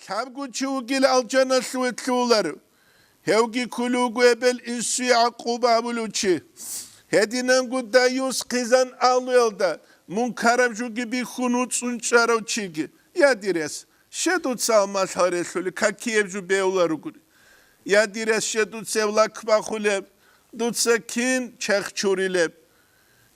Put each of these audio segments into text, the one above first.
Lъабго çuğgil alcanası etluları. Hevgi kulugu ebel insuya akuba buluçi. Hedinen gudda yus kızan alıyolda. Munkarabju gibi hunutsun çaravçigi. Ya dires. Şedut salmaz haresuli. Kakiyevju beyuları guri. Ya dires şedut sevlak bakuleb. Dutsa kin çekçurileb.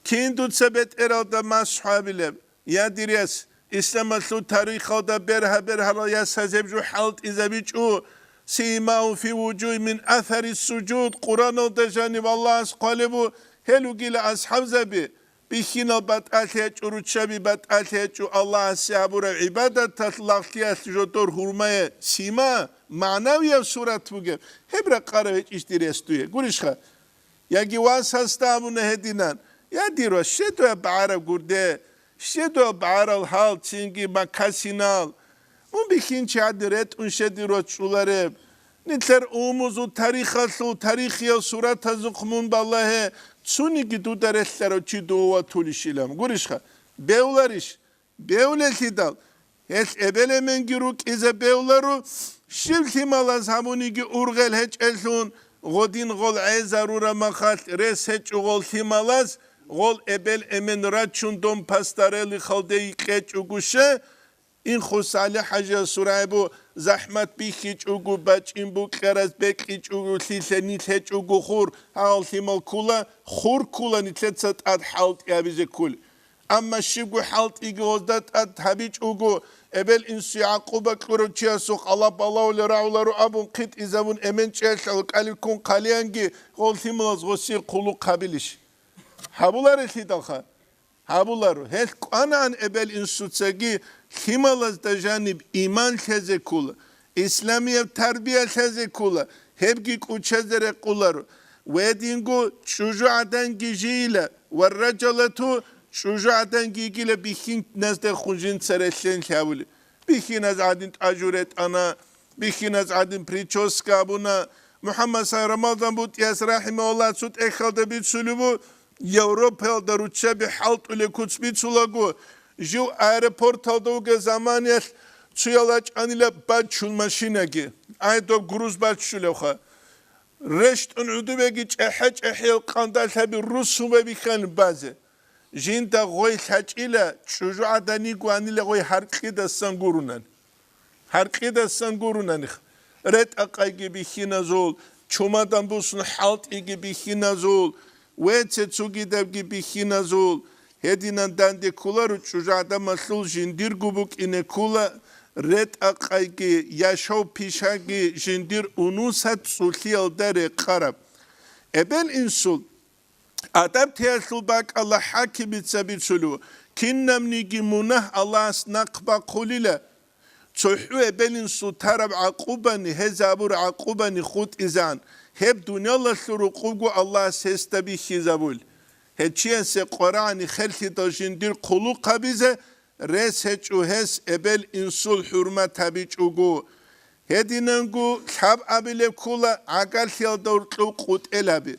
Kin dutsa bet eralda mashabileb. Ya dires. İslamaslu tarikada berhaber halaya sazebju halt izabiçu. Simâhu fi vücûh min athari sucud. Kur'an-ı dejani vallahi asqalebu. Helugile ashab zabi. Bihina bat alheç uruçabi bat alheç Allah sabura ibadet tatlaqtiyas jotor hurmaya sima manaviya surat buge. Hebra qaraveç iştirestuye. Gurişha. Ya givas hastamune hedinan. Ya diro şeto baara gurde. Şeto baaral hal çingi makasinal. Mun bihinci adiret unşediro çuları. Nitler umuzu tarihasıl tarihiya surat azıkmun ballahe. Tsuni du deresler o çiduğu tulişilam. Gurişha. Bevlariş. Bevlesi dal. Es ebelemen giruk ize bevlaru. Şivsim alaz hamunigi urgel heç elsun. Godin gol ezarura makat. Res heç gol simalaz. Gol ebel emen raçun dom pastareli haldeyi keç uguşe. İn khusali haja surayı bu. Zahmet bir hiç ugu baç in bu keraz bek hiç ugu silse nit ugu khur hal simal kula khur kula nitlet sat ad halt ya bize kul ama şibu halt igozdat ad habiç ugu ebel insi akuba kuruçya sok Allah Allah rauları abun qit izabun emen çelsal kalikun kalyangi hal simal zosir kulu kabiliş habular esidalha habular hes anan ebel insutsagi himalaz da janib iman teze kula İslamiye terbiye teze kula hepki kuçezere kular ve dingo şucadan gijiyle ve racalatu şucadan gigile bihin nazde khujin sereslen kavuli bihin azadin ajuret ana bihin azadin prichoska buna Muhammed sallallahu bu tiyas rahimehullah sut ekhalde bir sulubu Avrupa'da ruçça bir halt ule kuts bir sulagu Jiu aeroportalda uge zamaniyel çuyalaç anile baçul maşinegi. Aydo gruz baçuleha. Reştun udubegi çeheç ehil kandal tabi Rusu ve bikhan bazı. Jinda goy saç ile çocuğu adani guanile goy harkida sangurunan. Harkida sangurunan. Red akay gibi hinazol. Çomadan bulsun halt gibi hinazol. Ve çetsugidev gibi hinazol. Hedinan dande kularu çucada masul jindir gubuk ine kula red akaygi yaşav pişagi jindir unusat sulhiyal dere karab. Ebel insul adam teyasul bak Allah hakimit sabit sulu kinnamnigi munah Allah nakba kulile çoğu ebel insul tarab akubani hezabur akubani khut izan hep dünyalar suru kugu Allah sestabi hizabul. Heçiyense Kur'an-ı Khelsi taşındır kulu kabize res heçu hes ebel insul hürmet tabiç ugu. Hedinengu kab abile kula akal siyal dörtlü kut elabi.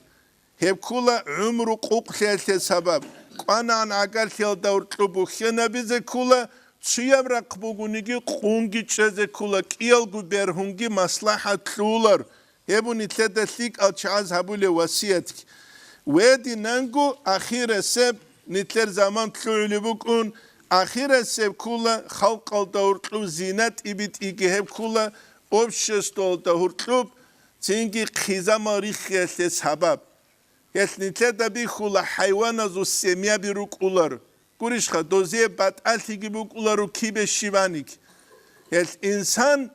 Hep kula umru kuk siyase sabab. Kur'an akal siyal dörtlü bu xena bize kula çıyavrak bugunigi kungi çeze kula kiyalgu berhungi maslahatlular. Hebu nitledeslik alçaz habule vasiyetki. Ve dinengu ahire seb nitler zaman tlu'lu bukun ahire seb kula halkal dağırtlu zinet ibit igi hep kula obşestol dağırtlu çünkü khizama rikhyese sabab yes nitler da bir kula hayvana zu semya bir rukular kurişha doziye bat alti gibi rukuları kibe şivanik yes insan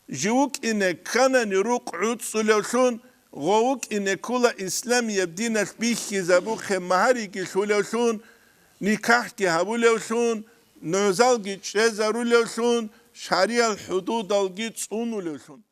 jivuk ine kanani ruk'ut sulevsun Gavuk ine kula İslam yebdine bihi zabuk mahari ki şulevsun nikah ki habulevsun nözal ki çezarulevsun şariyal hududal ki tsunulevsun